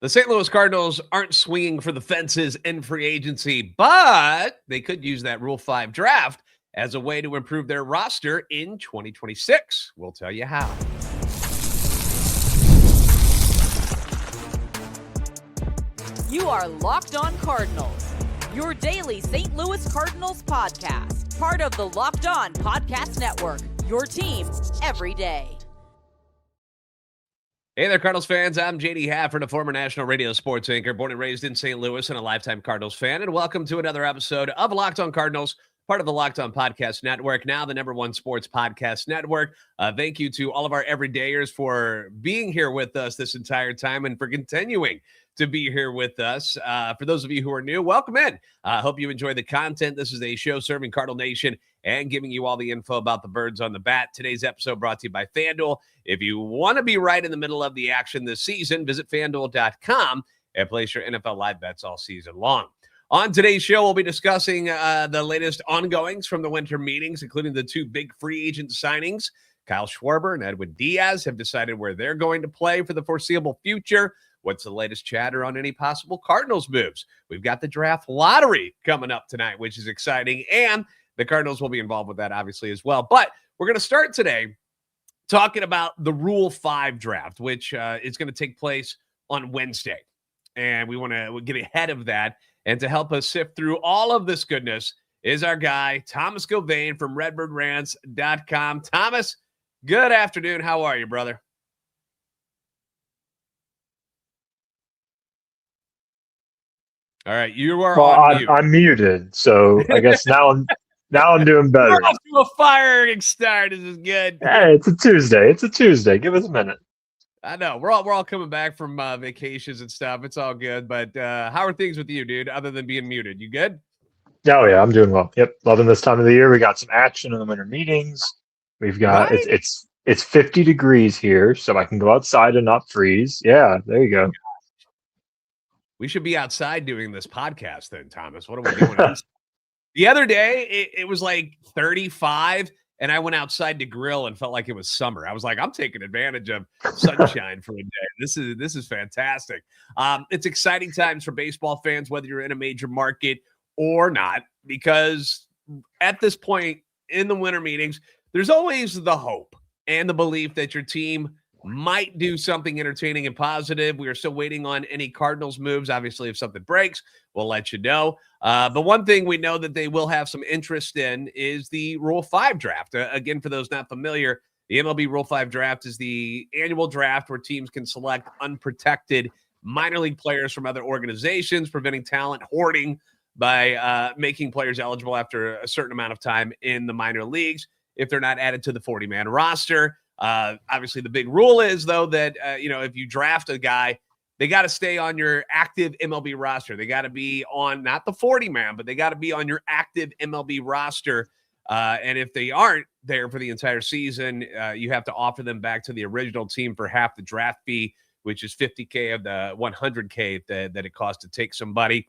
The St. Louis Cardinals aren't swinging for the fences in free agency, but they could use that Rule 5 draft as a way to improve their roster in 2026. We'll tell you how. You are Locked On Cardinals, your daily St. Louis Cardinals podcast, part of the Locked On Podcast Network, your team every day. Hey there, Cardinals fans. I'm JD Hafron, a former national radio sports anchor, born and raised in St. Louis and a lifetime Cardinals fan. And welcome to another episode of Locked On Cardinals, part of the Locked On Podcast Network, now the #1 sports podcast network. Thank you to all of our everydayers for being here with us this entire time and for continuing to be here with us. For those of you who are new, welcome in. I hope you enjoy the content. This is a show serving Cardinal Nation and giving you all the info about the birds on the bat. Today's episode brought to you by FanDuel. If you want to be right in the middle of the action this season, visit FanDuel.com and place your NFL live bets all season long. On today's show, we'll be discussing the latest ongoings from the winter meetings, including the two big free agent signings. Kyle Schwarber and Edwin Diaz have decided where they're going to play for the foreseeable future. What's the latest chatter on any possible Cardinals moves? We've got the draft lottery coming up tonight, which is exciting, and the Cardinals will be involved with that, obviously, as well. But we're going to start today talking about the Rule 5 draft, which is going to take place on Wednesday. And we want to get ahead of that. And to help us sift through all of this goodness is our guy, Thomas Gauvain from RedbirdRants.com. Thomas, good afternoon. How are you, brother? All right, you are on mute. I'm muted, so I guess now I'm doing better. We're off to a firing start. This is good. Hey, it's a Tuesday. Give us a minute. I know we're all coming back from vacations and stuff. It's all good. But how are things with you, dude? Other than being muted, you good? Oh yeah, I'm doing well. Yep, loving this time of the year. We got some action in the winter meetings. We've got it's 50 degrees here, so I can go outside and not freeze. Yeah, there you go. We should be outside doing this podcast then, Thomas. What are we doing? The other day, it was like 35, and I went outside to grill and felt like it was summer. I was like, I'm taking advantage of sunshine for a day. This is fantastic. It's exciting times for baseball fans, whether you're in a major market or not, because at this point in the winter meetings, there's always the hope and the belief that your team might do something entertaining and positive. We are still waiting on any Cardinals moves. Obviously, if something breaks, we'll let you know. But one thing we know that they will have some interest in is the Rule 5 draft. Again, for those not familiar, the MLB Rule 5 draft is the annual draft where teams can select unprotected minor league players from other organizations, preventing talent hoarding by making players eligible after a certain amount of time in the minor leagues if they're not added to the 40-man roster. Obviously, the big rule is, though, that, if you draft a guy, they got to stay on your active MLB roster. They got to be on not the 40-man, but they got to be on your active MLB roster. And if they aren't there for the entire season, you have to offer them back to the original team for half the draft fee, which is $50K of the $100K that it costs to take somebody.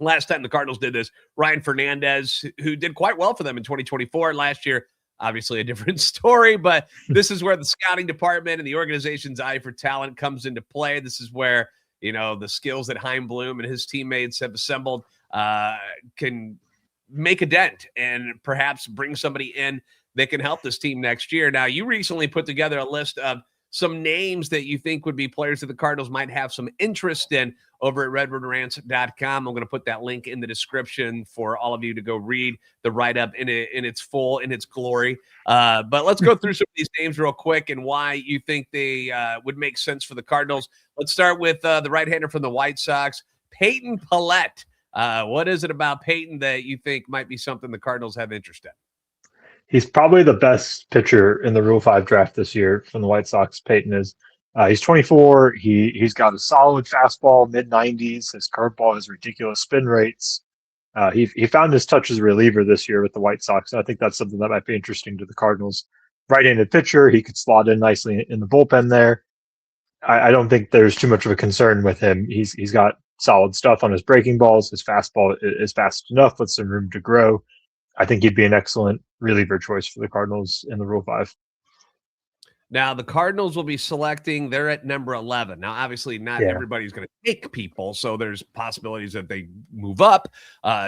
Last time the Cardinals did this, Ryan Fernandez, who did quite well for them in 2024 last year, obviously a different story, but this is where the scouting department and the organization's eye for talent comes into play. This is where, the skills that Chaim Bloom and his teammates have assembled can make a dent and perhaps bring somebody in that can help this team next year. Now, you recently put together a list of some names that you think would be players that the Cardinals might have some interest in over at RedbirdRants.com. I'm going to put that link in the description for all of you to go read the write-up in its glory. But let's go through some of these names real quick and why you think they would make sense for the Cardinals. Let's start with the right-hander from the White Sox, Peyton Pallette. What is it about Peyton that you think might be something the Cardinals have interest in? He's probably the best pitcher in the Rule 5 draft this year from the White Sox. Peyton is. He's 24. He's got a solid fastball, mid-90s. His curveball has ridiculous spin rates. He found his touch as a reliever this year with the White Sox. And I think that's something that might be interesting to the Cardinals. Right-handed pitcher. He could slot in nicely in the bullpen there. I don't think there's too much of a concern with him. He's got solid stuff on his breaking balls. His fastball is fast enough with some room to grow. I think he'd be an excellent reliever choice for the Cardinals in the Rule 5. Now, the Cardinals will be selecting, they're at number 11. Now, obviously, not everybody's going to take people, so there's possibilities that they move up.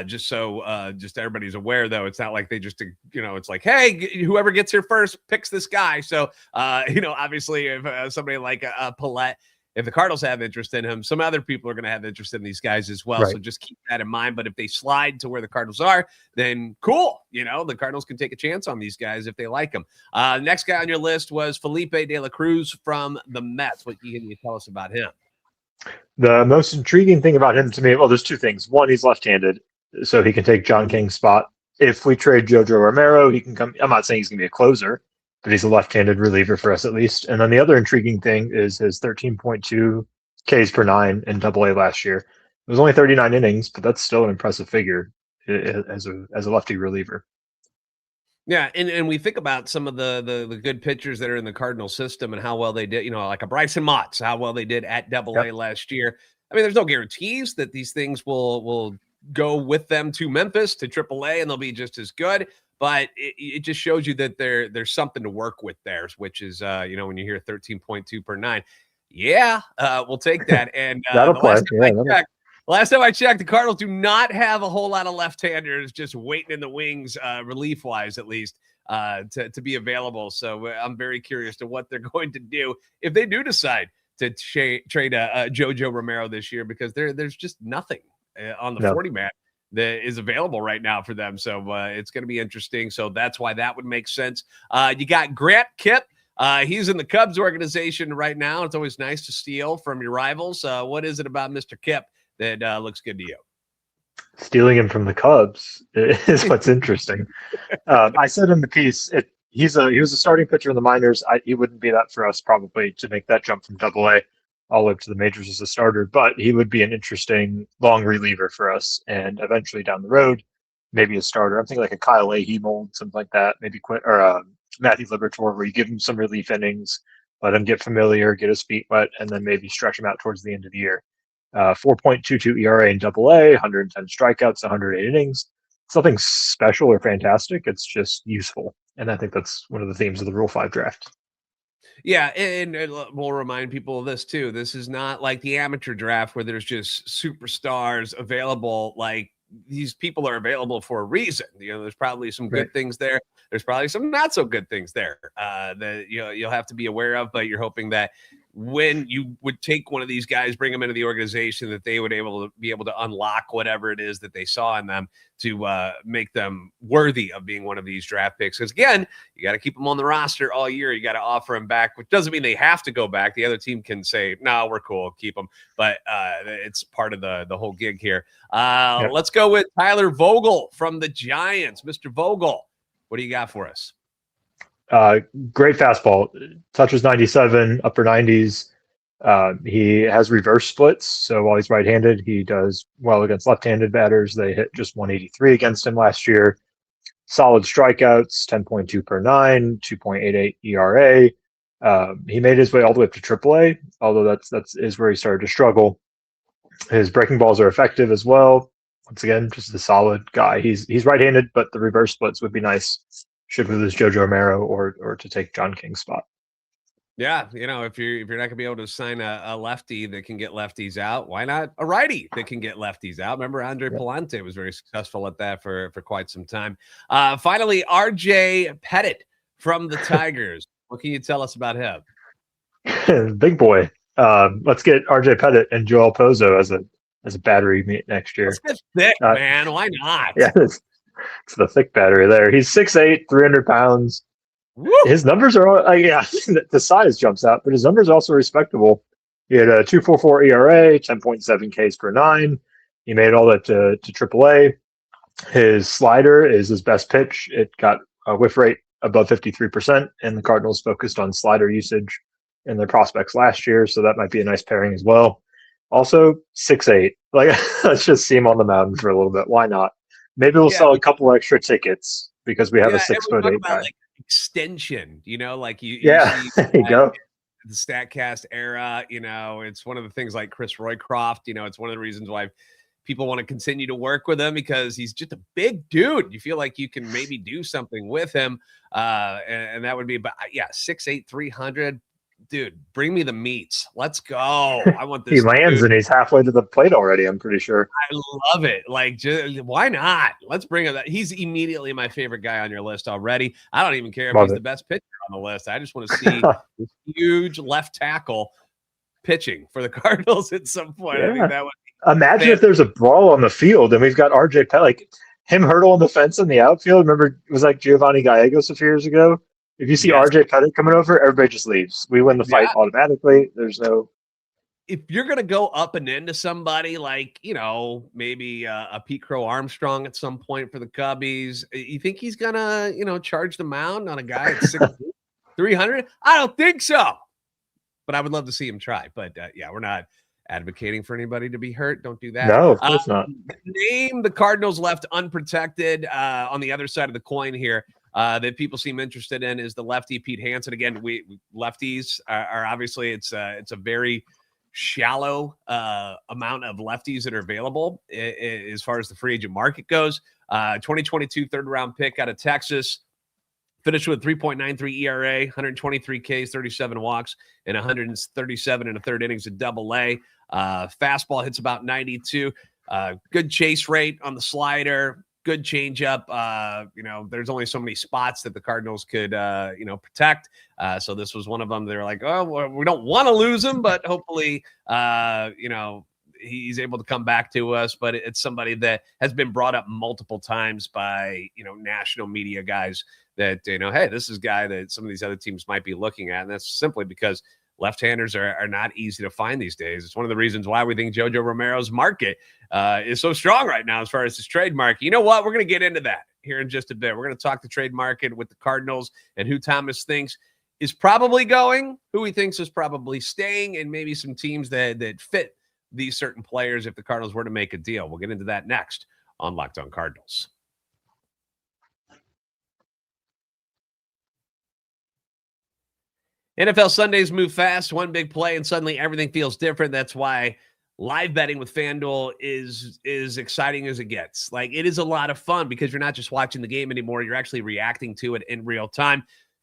Just everybody's aware, though, it's not like they just, it's like, hey, whoever gets here first picks this guy. So, obviously, if somebody like Pallette, if the Cardinals have interest in him, some other people are going to have interest in these guys as well. Right. So just keep that in mind. But if they slide to where the Cardinals are, then cool. The Cardinals can take a chance on these guys if they like them. Next guy on your list was Felipe De La Cruz from the Mets. What can you tell us about him? The most intriguing thing about him to me, well, there's two things. One, he's left-handed, so he can take John King's spot. If we trade JoJo Romero, he can come. I'm not saying he's going to be a closer, but he's a left-handed reliever for us at least. And then the other intriguing thing is his 13.2 Ks per 9 in AA last year. It was only 39 innings, but that's still an impressive figure as a lefty reliever. Yeah, and we think about some of the good pitchers that are in the Cardinal system and how well they did, like a Bryson Motts, how well they did at AA last year. I mean, there's no guarantees that these things will go with them to Memphis, to AAA, and they'll be just as good. But it just shows you that there's something to work with there, which is, when you hear 13.2 per 9, we'll take that. And that'll play. Last time I checked, the Cardinals do not have a whole lot of left-handers just waiting in the wings, relief-wise at least, to be available. So I'm very curious to what they're going to do if they do decide to trade JoJo Romero this year, because there's just nothing on the 40-man that is available right now for them. So it's going to be interesting. So that's why that would make sense. You got Grant Kipp. He's in the Cubs organization right now. It's always nice to steal from your rivals. What is it about Mr. Kipp that looks good to you? Stealing him from the Cubs is what's interesting. I said in the piece, he was a starting pitcher in the minors. He wouldn't be that for us probably to make that jump from AA all the way to the majors as a starter, but he would be an interesting long reliever for us, and eventually down the road, maybe a starter. I'm thinking like a Kyle Leahy mold, something like that. Maybe Matthew Liberatore, where you give him some relief innings, let him get familiar, get his feet wet, and then maybe stretch him out towards the end of the year. 4.22 ERA in AA, 110 strikeouts, 108 innings. It's nothing special or fantastic. It's just useful, and I think that's one of the themes of the Rule 5 draft. Yeah, and we'll remind people of this too. This is not like the amateur draft where there's just superstars available. Like, these people are available for a reason. There's probably some good things there. There's probably some not so good things there that you'll have to be aware of. But you're hoping that when you would take one of these guys, bring them into the organization, that they would be able to unlock whatever it is that they saw in them to make them worthy of being one of these draft picks. Because again, you got to keep them on the roster all year. You got to offer them back, which doesn't mean they have to go back. The other team can say, "No, we're cool, keep them." But it's part of the whole gig here. Let's go with Tyler Vogel from the Giants. Mr. Vogel, what do you got for us? Great fastball, touches 97, upper 90s. He has reverse splits, so while he's right-handed, he does well against left-handed batters. They hit just 183 against him last year. Solid strikeouts, 10.2 per 9, 2.88 ERA. He made his way all the way up to AAA, although that's where he started to struggle. His breaking balls are effective as well. Once again, just a solid guy. He's right-handed, but the reverse splits would be nice should we lose JoJo Romero or to take John King's spot. Yeah, if you're not going to be able to sign a lefty that can get lefties out, why not a righty that can get lefties out? Remember, Andre Pallante was very successful at that for quite some time. Finally, RJ Pettit from the Tigers. What can you tell us about him? Big boy. Let's get RJ Pettit and Joel Pozo as a battery meet next year. Let's get thick, man. Why not? Yeah, it's the thick battery there. He's 6'8", 300 pounds. Woo! His numbers are the size jumps out, but his numbers are also respectable. He had a 2.44 ERA, 10.7 Ks per 9. He made all that to AAA. His slider is his best pitch. It got a whiff rate above 53%, and the Cardinals focused on slider usage in their prospects last year, so that might be a nice pairing as well. Also, 6'8". Let's just see him on the mound for a little bit. Why not? Maybe we'll sell a couple extra tickets because we have a 6'8" guy. Extension, like you there you go. The StatCast era, it's one of the things like Chris Roycroft, it's one of the reasons why people want to continue to work with him because he's just a big dude. You feel like you can maybe do something with him. And that would be, but yeah, 6'8", 300. Dude, bring me the meats. Let's go. I want this. He lands and he's halfway to the plate already, I'm pretty sure. I love it. Like, why not? Let's bring him that. He's immediately my favorite guy on your list already. I don't even care if he's the best pitcher on the list. I just want to see this huge left tackle pitching for the Cardinals at some point. Yeah. I think that would imagine if there's a brawl on the field and we've got RJ Pellett, like him hurdling the fence in the outfield. Remember, it was like Giovanni Gallegos a few years ago. If you see RJ Pellett coming over, everybody just leaves. We win the fight automatically. There's no. If you're going to go up and into somebody like, maybe a Pete Crow Armstrong at some point for the Cubbies, you think he's going to, charge the mound on a guy at 300? I don't think so. But I would love to see him try. But, we're not advocating for anybody to be hurt. Don't do that. No, of course not. Name the Cardinals left unprotected on the other side of the coin here. That people seem interested in is the lefty Pete Hansen. Again, we lefties are obviously it's a very shallow amount of lefties that are available as far as the free agent market goes. 2022 third-round pick out of Texas. Finished with 3.93 ERA, 123 Ks, 37 walks, and 137 and a third innings at Double-A. Fastball hits about 92. Good chase rate on the slider. Good changeup. There's only so many spots that the Cardinals could, protect. So this was one of them. They're like, oh, well, we don't want to lose him, but hopefully, he's able to come back to us. But it's somebody that has been brought up multiple times by, national media guys that, hey, this is a guy that some of these other teams might be looking at. And that's simply because left-handers are not easy to find these days. It's one of the reasons why we think JoJo Romero's market is so strong right now as far as his trade market. You know what? We're going to get into that here in just a bit. We're going to talk the trade market with the Cardinals and who Thomas thinks is probably going, who he thinks is probably staying, and maybe some teams that fit these certain players if the Cardinals were to make a deal. We'll get into that next on Locked On Cardinals. NFL Sundays move fast, one big play, and suddenly everything feels different. That's why live betting with FanDuel is exciting as it gets. Like, it is a lot of fun because you're not just watching the game anymore. You're actually reacting to it in real time.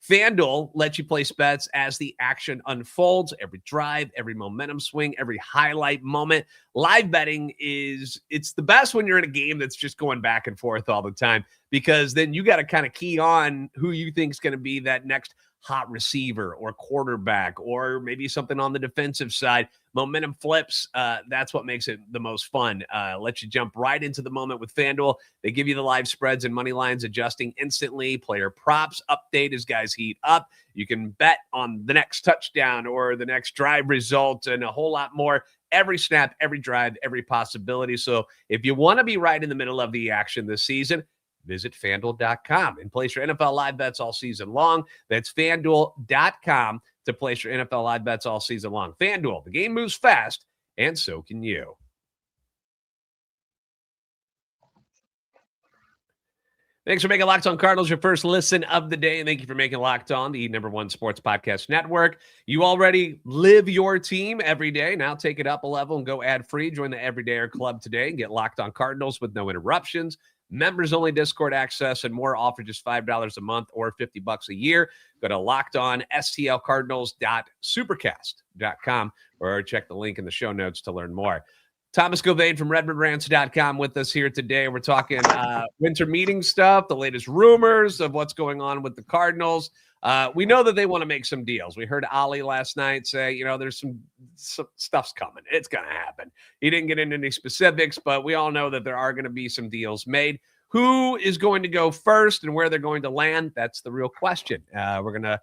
FanDuel lets you place bets as the action unfolds, every drive, every momentum swing, every highlight moment. Live betting it's the best when you're in a game that's just going back and forth all the time, because then you got to kind of key on who you think is going to be that next hot receiver or quarterback, or maybe something on the defensive side. Momentum flips. That's what makes it the most fun. Let you jump right into the moment with FanDuel. They give you the live spreads and money lines adjusting instantly. Player props update as guys heat up. You can bet on the next touchdown or the next drive result and a whole lot more. Every snap, every drive, every possibility. So if you want to be right in the middle of the action this season, visit FanDuel.com and place your NFL live bets all season long. That's FanDuel.com to place your NFL live bets all season long. FanDuel, the game moves fast, and so can you. Thanks for making Locked On Cardinals your first listen of the day, and thank you for making Locked On the #1 sports podcast network. You already live your team every day. Now take it up a level and go ad-free. Join the Everydayer Club today and get Locked On Cardinals with no interruptions, members-only Discord access, and more. Offer just $5 a month or $50 a year. Go to LockedOnSTLCardinals.supercast.com or check the link in the show notes to learn more. Thomas Gauvain from RedmondRants.com with us here today. We're talking winter meeting stuff, the latest rumors of what's going on with the Cardinals. We know that they want to make some deals. We heard Ollie last night say, there's some stuff's coming. It's going to happen. He didn't get into any specifics, but we all know that there are going to be some deals made. Who is going to go first and where they're going to land? That's the real question. We're going to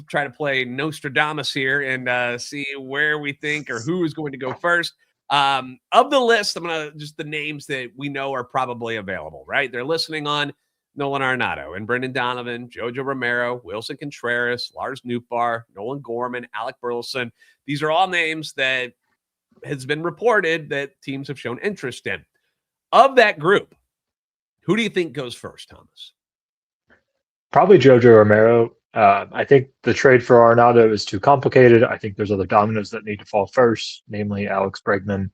try to play Nostradamus here and see where we think or who is going to go first. Of the list, I'm going to just the names that we know are probably available, right? They're listening on Nolan Arenado and Brendan Donovan, JoJo Romero, Wilson Contreras, Lars Nootbaar, Nolan Gorman, Alec Burleson. These are all names that has been reported that teams have shown interest in. Of that group, who do you think goes first, Thomas? Probably JoJo Romero. I think the trade for Arenado is too complicated. I think there's other dominoes that need to fall first, namely Alex Bregman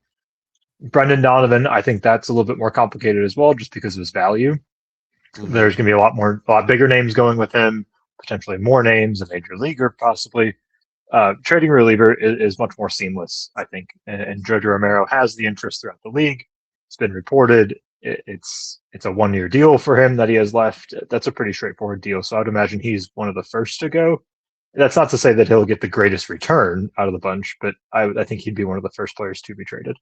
Brendan Donovan, I think that's a little bit more complicated as well, just because of his value. Mhm. There's going to be a lot bigger names going with him, potentially more names, a major leaguer possibly. Trading reliever is much more seamless, I think. And JoJo Romero has the interest throughout the league. It's been reported. It's a 1-year deal for him that he has left. That's a pretty straightforward deal. So I'd imagine he's one of the first to go. That's not to say that he'll get the greatest return out of the bunch, but I think he'd be one of the first players to be traded.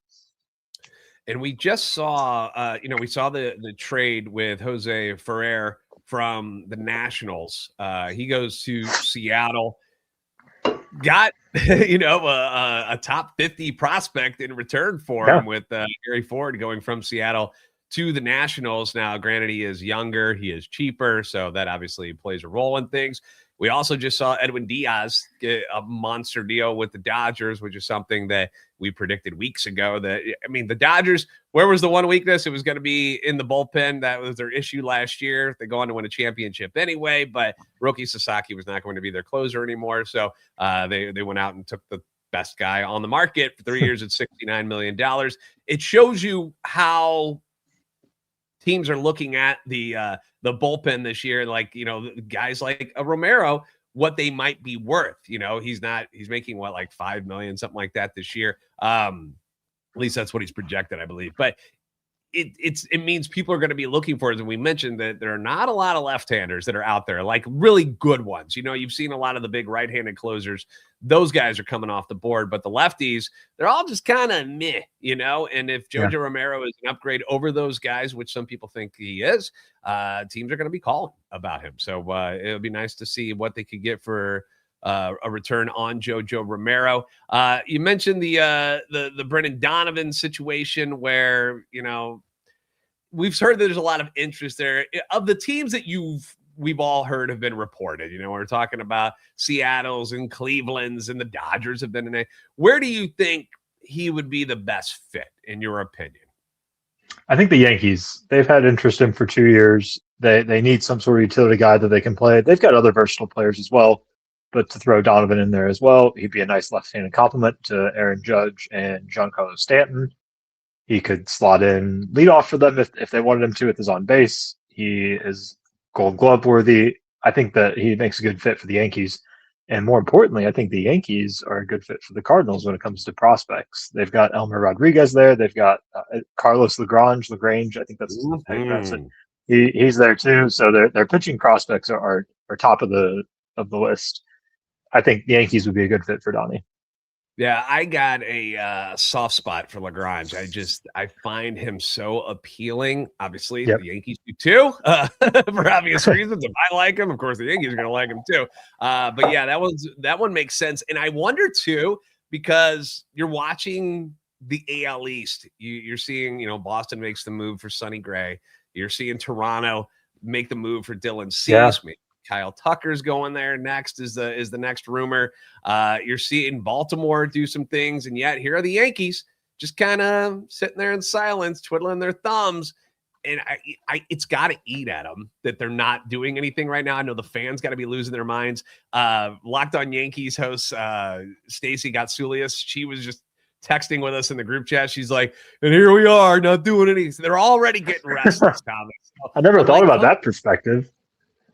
And we just saw, we saw the trade with Jose Ferrer from the Nationals. He goes to Seattle, got, a top 50 prospect in return for him with Gary Ford going from Seattle to the Nationals. Now, granted, he is younger, he is cheaper, so that obviously plays a role in things. We also just saw Edwin Diaz get a monster deal with the Dodgers, which is something that we predicted weeks ago. The Dodgers, where was the one weakness? It was going to be in the bullpen. That was their issue last year. They go on to win a championship anyway, but Roki Sasaki was not going to be their closer anymore. So they went out and took the best guy on the market for 3 years at $69 million. It shows you how teams are looking at the bullpen this year, guys like a Romero, what they might be worth. He's making like $5 million, something like that this year. At least that's what he's projected, I believe. But it means people are going to be looking for it. And we mentioned that there are not a lot of left-handers that are out there, like really good ones. You've seen a lot of the big right-handed closers. Those guys are coming off the board, but the lefties, they're all just kind of meh, and if JoJo Romero is an upgrade over those guys, which some people think he is, teams are going to be calling about him. So it'll be nice to see what they could get for a return on JoJo Romero. You mentioned the Brendan Donovan situation where, we've heard there's a lot of interest there. Of the teams that we've all heard have been reported, we're talking about Seattle's and Cleveland's and the Dodgers have been in it. Where do you think he would be the best fit, in your opinion? I think the Yankees, they've had interest in for 2 years. They need some sort of utility guy that they can play. They've got other versatile players as well, but to throw Donovan in there as well, he'd be a nice left-handed complement to Aaron Judge and Giancarlo Stanton. He could slot in leadoff for them if they wanted him to with his on base. He is Gold Glove worthy. I think that he makes a good fit for the Yankees. And more importantly, I think the Yankees are a good fit for the Cardinals when it comes to prospects. They've got Elmer Rodriguez there. They've got Carlos Lagrange. I think that's how you pronounce it. He's there too. So their pitching prospects are top of the list. I think the Yankees would be a good fit for Donnie. Yeah, I got a soft spot for Lagrange. I find him so appealing. Obviously, the Yankees do too, for obvious reasons. If I like him, of course, the Yankees are going to like him too. But yeah, that one makes sense. And I wonder too, because you're watching the AL East. You're seeing, Boston makes the move for Sonny Gray. You're seeing Toronto make the move for Dylan Cease. Yeah. Kyle Tucker's going there next is the next rumor. You're seeing Baltimore do some things, and yet here are the Yankees just kind of sitting there in silence, twiddling their thumbs. And it's got to eat at them that they're not doing anything right now. I know the fans got to be losing their minds. Locked On Yankees host Stacy Gotsulias, she was just texting with us in the group chat. She's like, and here we are, not doing anything. They're already getting restless, Thomas. So I never thought about that perspective.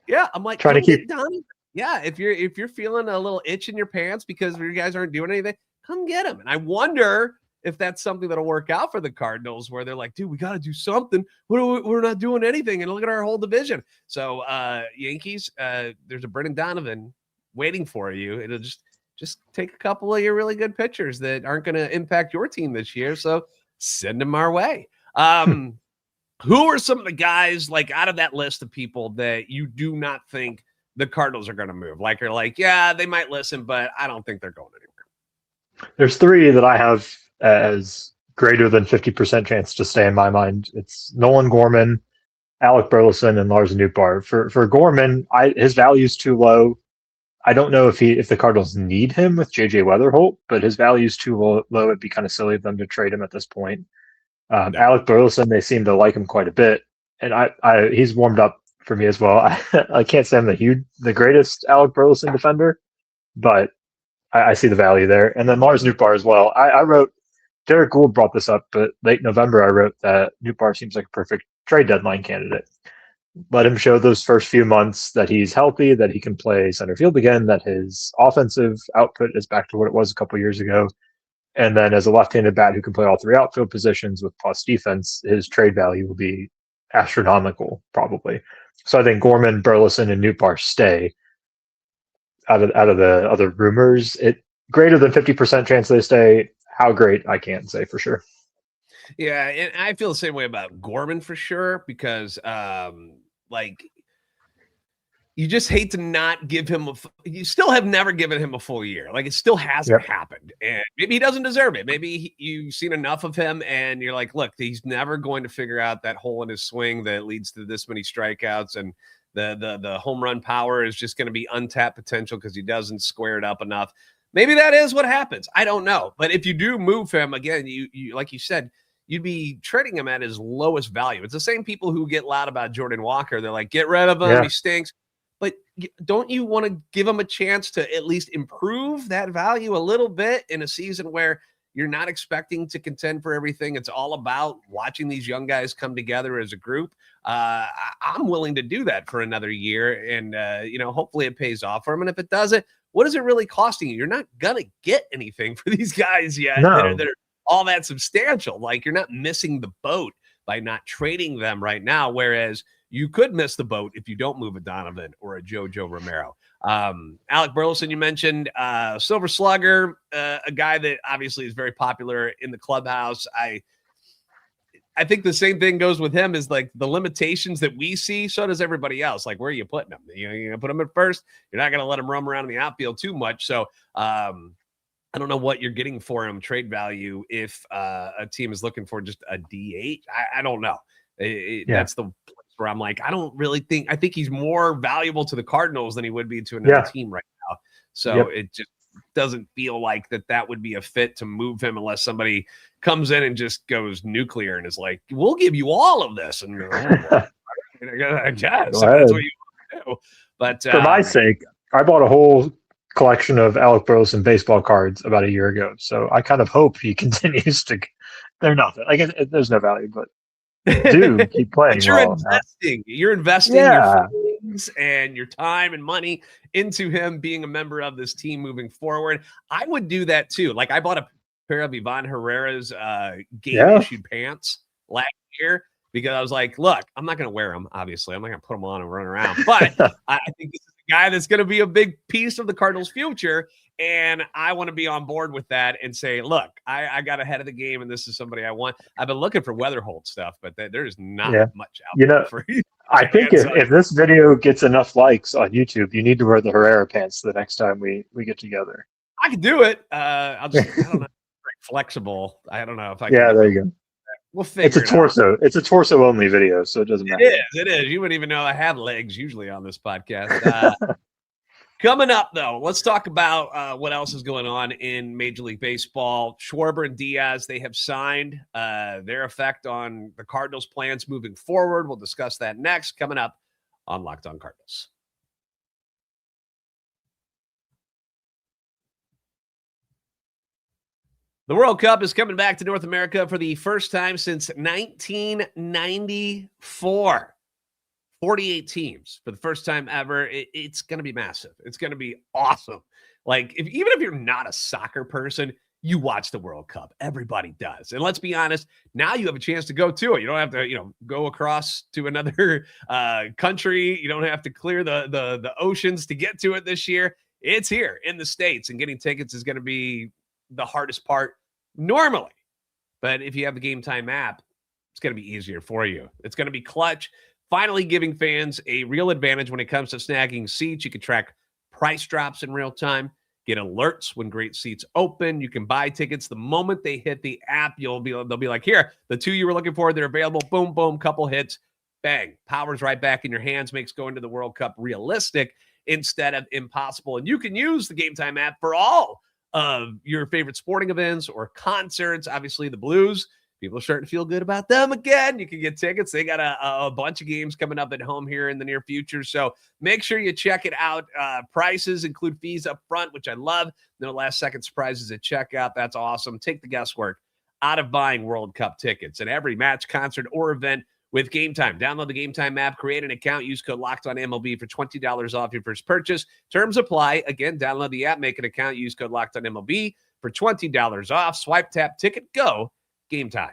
Yeah, I'm like, trying to keep Donnie. Yeah, if you're feeling a little itch in your pants because you guys aren't doing anything, come get him. And I wonder if that's something that'll work out for the Cardinals, where they're like, dude, we got to do something. We're not doing anything, and look at our whole division. So Yankees, there's a Brendan Donovan waiting for you. It'll just take a couple of your really good pitchers that aren't going to impact your team this year. So send them our way. Who are some of the guys, like, out of that list of people that you do not think the Cardinals are going to move? Like, you're like, yeah, they might listen, but I don't think they're going anywhere. There's 3 that I have as greater than 50% chance to stay in my mind. It's Nolan Gorman, Alec Burleson, and Lars Nootbaar. For Gorman, his value is too low. I don't know if the Cardinals need him with JJ Weatherholt, but his value is too low. It'd be kind of silly of them to trade him at this point. Alec Burleson, they seem to like him quite a bit, and he's warmed up for me as well. I can't say I'm the greatest Alec Burleson defender, but I see the value there. And then Lars Nootbaar as well. I wrote Derek Gould brought this up, but late November I wrote that Nootbaar seems like a perfect trade deadline candidate. Let him show those first few months that he's healthy, that he can play center field again, that his offensive output is back to what it was a couple years ago. And then as a left-handed bat who can play all three outfield positions with plus defense, his trade value will be astronomical, probably. So I think Gorman, Burleson, and Nootbaar stay out of the other rumors. It greater than 50% chance they stay. How great, I can't say for sure. Yeah, and I feel the same way about Gorman for sure, because you just hate to not give him you still have never given him a full year. Like, it still hasn't happened. And maybe he doesn't deserve it. Maybe you've seen enough of him and you're like, look, he's never going to figure out that hole in his swing that leads to this many strikeouts, and the home run power is just going to be untapped potential because he doesn't square it up enough. Maybe that is what happens. I don't know. But if you do move him, again, you like you said, you'd be trading him at his lowest value. It's the same people who get loud about Jordan Walker. They're like, get rid of him. He stinks. But don't you want to give him a chance to at least improve that value a little bit in a season where you're not expecting to contend for everything? It's all about watching these young guys come together as a group. I'm willing to do that for another year, and hopefully it pays off for him. And if it doesn't, what is it really costing you? You're not gonna get anything for these guys yet that are all that substantial. Like, you're not missing the boat by not trading them right now, whereas you could miss the boat if you don't move a Donovan or a JoJo Romero. Alec Burleson, you mentioned, Silver Slugger, a guy that obviously is very popular in the clubhouse. I think the same thing goes with him, is like the limitations that we see. So does everybody else. Like, where are you putting him? You're going to put him at first. You're not going to let him roam around in the outfield too much. So I don't know what you're getting for him trade value if a team is looking for just a DH. I don't know. That's the place where I'm like, I think he's more valuable to the Cardinals than he would be to another team right now. So it just doesn't feel like that would be a fit to move him unless somebody comes in and just goes nuclear and is like, we'll give you all of this. And I guess that's what you want to do. But for my sake, I bought a whole collection of Alec Burleson baseball cards about a year ago. So I kind of hope he continues to. They're nothing. I guess there's no value, but do keep playing. But you're investing your feelings and your time and money into him being a member of this team moving forward. I would do that too. Like, I bought a pair of Ivan Herrera's game-issued pants last year because I was like, look, I'm not going to wear them, obviously. I'm not going to put them on and run around. But I think this is a guy that's going to be a big piece of the Cardinals' future. And I want to be on board with that and say, look, I got ahead of the game, and this is somebody I want. I've been looking for Weatherholt stuff, but there's not much out there for you. I think if this video gets enough likes on YouTube, you need to wear the Herrera pants the next time we get together. I can do it. I don't know. Flexible. I don't know if I can. Yeah, there you go. We'll figure it out. It's a torso only video, so it doesn't matter. It is. You wouldn't even know I have legs usually on this podcast. Coming up, though, let's talk about what else is going on in Major League Baseball. Schwarber and Diaz, they have signed their effect on the Cardinals' plans moving forward. We'll discuss that next, coming up on Locked On Cardinals. The World Cup is coming back to North America for the first time since 1994. 48 teams for the first time ever. It's going to be massive. It's going to be awesome. Like, even if you're not a soccer person, you watch the World Cup. Everybody does. And let's be honest, now you have a chance to go to it. You don't have to, go across to another country. You don't have to clear the oceans to get to it this year. It's here in the States, and getting tickets is going to be the hardest part normally. But if you have the Game Time app, it's going to be easier for you. It's going to be clutch. Finally giving fans a real advantage when it comes to snagging seats. You can track price drops in real time, get alerts when great seats open. You can buy tickets the moment they hit the app. They'll be like, here, the two you were looking for, they're available. Boom, boom, couple hits, bang. Power's right back in your hands, makes going to the World Cup realistic instead of impossible. And you can use the Game Time app for all of your favorite sporting events or concerts. Obviously, the Blues, people are starting to feel good about them again. You can get tickets. They got a bunch of games coming up at home here in the near future. So make sure you check it out. Prices include fees up front, which I love. No last second surprises at checkout. That's awesome. Take the guesswork out of buying World Cup tickets and every match, concert, or event with Game Time. Download the Game Time app, create an account, use code LOCKEDONMLB for $20 off your first purchase. Terms apply. Again, download the app, make an account, use code LOCKEDONMLB for $20 off. Swipe, tap, ticket, go. Game Time.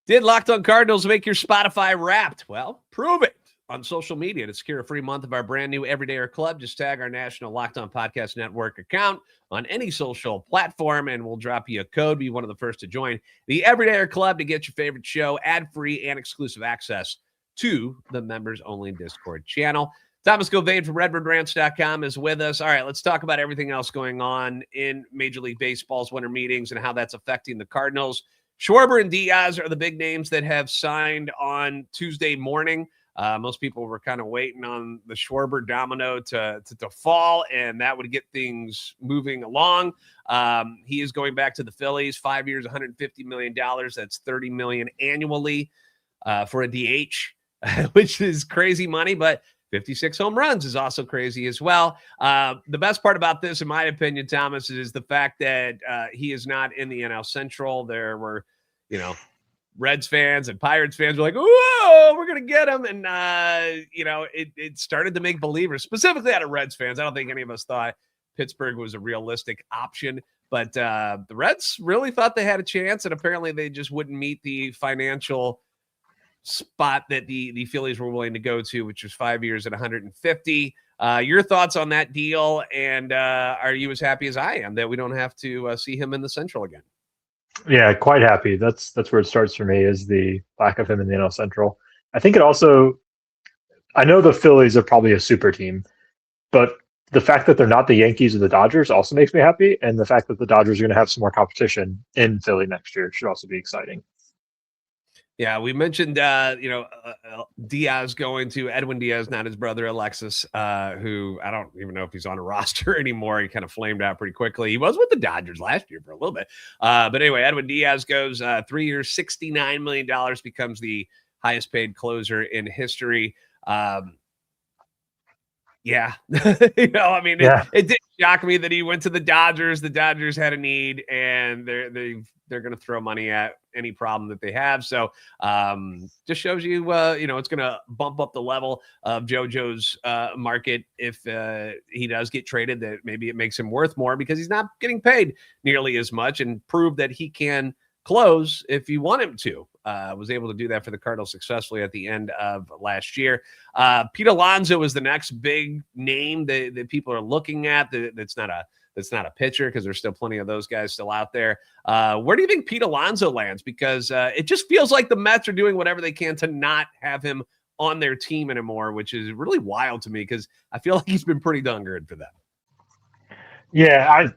Did Locked On Cardinals make your Spotify Wrapped? Well, prove it on social media. To secure a free month of our brand new Everydayer Club, just tag our national Locked On Podcast Network account on any social platform, and we'll drop you a code. Be one of the first to join the Everydayer Club to get your favorite show, ad-free, and exclusive access to the members-only Discord channel. Thomas Gauvain from RedbirdRants.com is with us. All right, let's talk about everything else going on in Major League Baseball's winter meetings and how that's affecting the Cardinals. Schwarber and Diaz are the big names that have signed on Tuesday morning. Most people were kind of waiting on the Schwarber domino to fall, and that would get things moving along. He is going back to the Phillies, 5 years, $150 million. That's $30 million annually for a DH, which is crazy money, but 56 home runs is also crazy as well. The best part about this, in my opinion, Thomas, is the fact that he is not in the NL Central. There were, Reds fans and Pirates fans were like, whoa, we're going to get him. And, it started to make believers, specifically out of Reds fans. I don't think any of us thought Pittsburgh was a realistic option. But the Reds really thought they had a chance, and apparently they just wouldn't meet the financial spot that the Phillies were willing to go to, which was 5 years at 150. Your thoughts on that deal, and are you as happy as I am that we don't have to see him in the Central again? Yeah, quite happy. That's where it starts for me, is the lack of him in the NL Central. I think it also, I know the Phillies are probably a super team, but the fact that they're not the Yankees or the Dodgers also makes me happy, and the fact that the Dodgers are going to have some more competition in Philly next year should also be exciting. Yeah, we mentioned, Diaz going to Edwin Diaz, not his brother Alexis, who I don't even know if he's on a roster anymore. He kind of flamed out pretty quickly. He was with the Dodgers last year for a little bit. But anyway, Edwin Diaz goes 3 years, $69 million, becomes the highest paid closer in history. Yeah. It did shock me that he went to the Dodgers. The Dodgers had a need, and they're going to throw money at any problem that they have. So just shows you, it's going to bump up the level of JoJo's market if he does get traded, that maybe it makes him worth more because he's not getting paid nearly as much, and prove that he can close if you want him to. Was able to do that for the Cardinals successfully at the end of last year. Pete Alonso is the next big name that people are looking at. That's not a pitcher, because there's still plenty of those guys still out there. Where do you think Pete Alonso lands? Because it just feels like the Mets are doing whatever they can to not have him on their team anymore, which is really wild to me, because I feel like he's been pretty darn good for them. Yeah,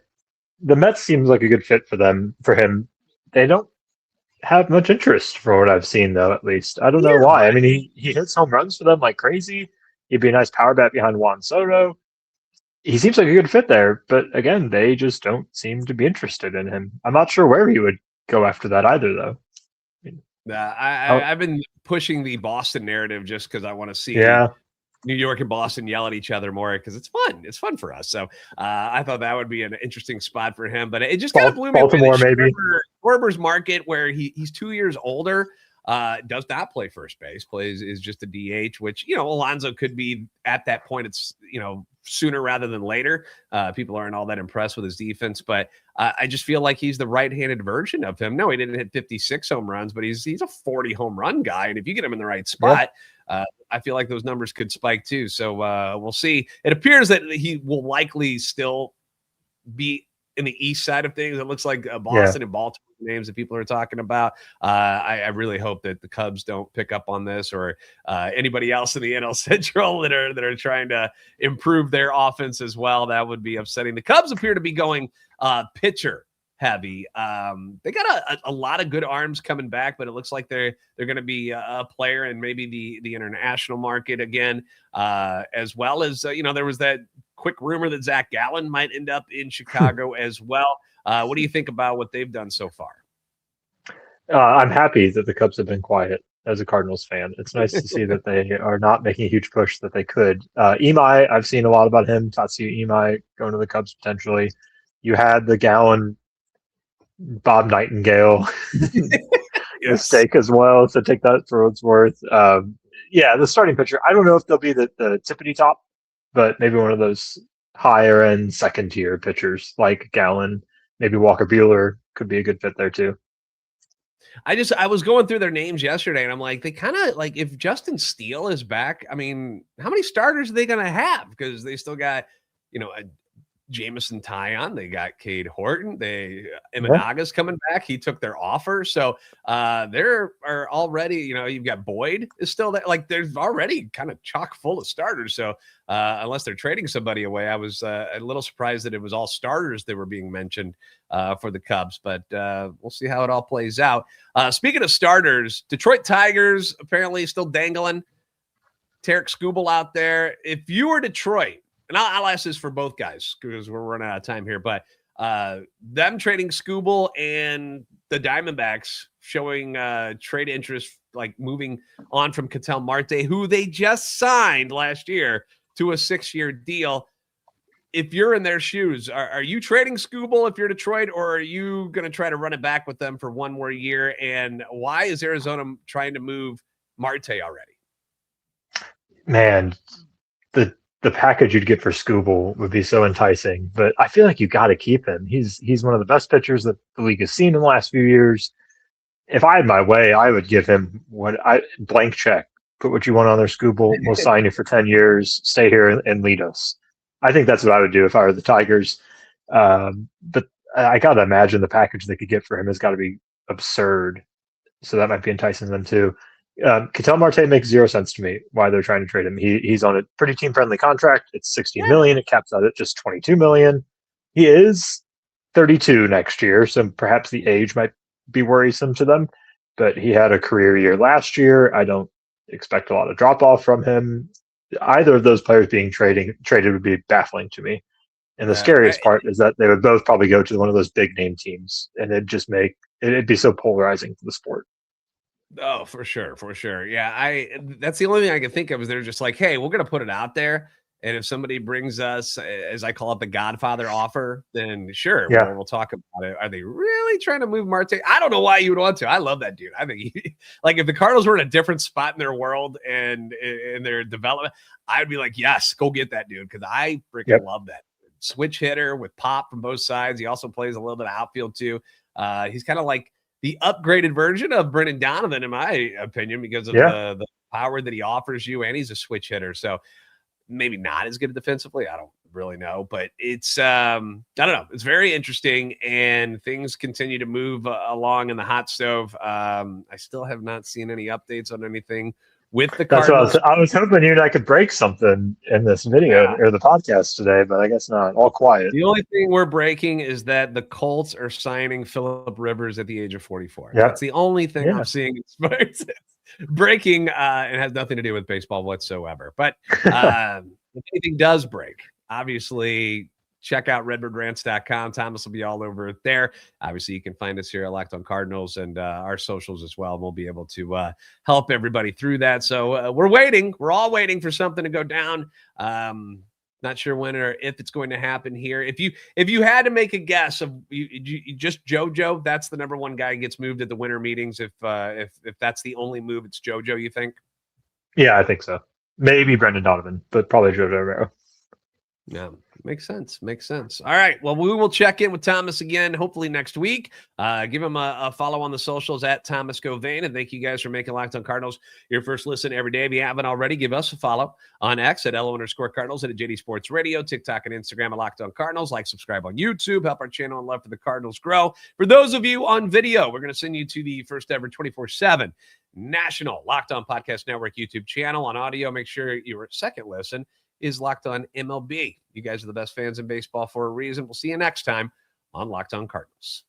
the Mets seems like a good fit for him. They don't have much interest for what I've seen, though, at least. I don't know why. I mean, he hits home runs for them like crazy. He'd be a nice power bat behind Juan Soto. He seems like a good fit there, but again, they just don't seem to be interested in him. I'm not sure where he would go after that either, though. I've been pushing the Boston narrative just because I want to see New York and Boston yell at each other more, because it's fun. It's fun for us. So I thought that would be an interesting spot for him. But it just kind of blew me away. Baltimore, maybe. Schwarber's market, where he's 2 years older, does not play first base, is just a DH, which, Alonso could be at that point. It's, sooner rather than later. People aren't all that impressed with his defense, but I just feel like he's the right-handed version of him. No, he didn't hit 56 home runs, but he's a 40 home run guy. And if you get him in the right spot, I feel like those numbers could spike too. So we'll see. It appears that he will likely still be in the east side of things. It looks like Boston and Baltimore names that people are talking about. I really hope that the Cubs don't pick up on this, or anybody else in the NL Central that are trying to improve their offense as well. That would be upsetting. The Cubs appear to be going pitcher heavy. They got a lot of good arms coming back, but it looks like they're going to be a player in maybe the international market again, as well as there was that quick rumor that Zach Gallen might end up in Chicago as well. What do you think about what they've done so far? I'm happy that the Cubs have been quiet. as a Cardinals fan. It's nice to see that they are not making a huge push that they could. Imai, I've seen a lot about him. Tatsuya Imai going to the Cubs potentially. You had the Gowan Bob Nightingale mistake as well, so take that for what it's worth. The starting pitcher, I don't know if they'll be the tippity top, but maybe one of those higher end second tier pitchers like Gallen, maybe Walker Buehler could be a good fit there too. I was going through their names yesterday, and I'm like, they kind of like, if Justin Steele is back, I mean, how many starters are they going to have? Because they still got, a Jameson Taillon, they got Cade Horton, Imanaga's coming back. He took their offer. So there are already, you've got Boyd is still there. Like, there's already kind of chock full of starters. So unless they're trading somebody away, I was a little surprised that it was all starters that were being mentioned for the Cubs, but we'll see how it all plays out. Speaking of starters, Detroit Tigers apparently still dangling. Tarek Skubal out there. If you were Detroit, and I'll ask this for both guys because we're running out of time here, but them trading Skubal and the Diamondbacks showing trade interest, like moving on from Ketel Marte, who they just signed last year to a 6-year deal. If you're in their shoes, are you trading Skubal if you're Detroit, or are you going to try to run it back with them for one more year? And why is Arizona trying to move Marte already? Man, the package you'd get for Skubal would be so enticing, but I feel like you got to keep him. He's one of the best pitchers that the league has seen in the last few years. If I had my way, I would give him blank check. Put what you want on there, Skubal. We'll sign you for 10 years. Stay here and lead us. I think that's what I would do if I were the Tigers. But I got to imagine the package they could get for him has got to be absurd. So that might be enticing them too. Ketel Marte makes 0 sense to me why they're trying to trade him. He's on a pretty team-friendly contract. It's $16 million. It caps out at just $22 million. He is 32 next year, so perhaps the age might be worrisome to them. But he had a career year last year. I don't expect a lot of drop-off from him. Either of those players being traded would be baffling to me. And the scariest part is that they would both probably go to one of those big-name teams, and it'd be so polarizing for the sport. Oh, for sure. Yeah, that's the only thing I can think of is they're just like, hey, we're going to put it out there. And if somebody brings us, as I call it, the Godfather offer, then sure, we'll talk about it. Are they really trying to move Marte? I don't know why you would want to. I love that dude. I think like if the Cardinals were in a different spot in their world and in their development, I'd be like, yes, go get that dude. Cause I freaking love that switch hitter with pop from both sides. He also plays a little bit of outfield too. He's kind of like the upgraded version of Brendan Donovan, in my opinion, because of the power that he offers you. And he's a switch hitter. So maybe not as good defensively. I don't really know, but it's, I don't know. It's very interesting and things continue to move along in the hot stove. I still have not seen any updates on anything with the Cardinals. That's what I was hoping you and I could break something in this video or the podcast today, but I guess not. All quiet. The only thing we're breaking is that the Colts are signing Phillip Rivers at the age of 44. Yep. That's the only thing I'm seeing in sports. Breaking and has nothing to do with baseball whatsoever. But if anything does break, obviously check out redbirdrants.com. Thomas will be all over it there. Obviously, you can find us here at Locked On Cardinals and our socials as well. We'll be able to help everybody through that. So we're waiting. We're all waiting for something to go down. Not sure when or if it's going to happen here. If you had to make a guess of you just JoJo, that's the number one guy who gets moved at the winter meetings. If that's the only move, it's JoJo, you think? Yeah, I think so. Maybe Brendan Donovan, but probably JoJo Romero. Yeah, makes sense. All right. Well, we will check in with Thomas again, hopefully next week. Give him a follow on the socials at Thomas Gauvain. And thank you guys for making Locked On Cardinals your first listen every day. If you haven't already, give us a follow on X at @LO_Cardinals and at JD Sports Radio, TikTok and Instagram at Locked On Cardinals. Like, subscribe on YouTube. Help our channel and love for the Cardinals grow. For those of you on video, we're going to send you to the first ever 24/7 national Locked On Podcast Network YouTube channel. On audio, make sure your second listen is Locked On MLB. You guys are the best fans in baseball for a reason. We'll see you next time on Locked On Cardinals.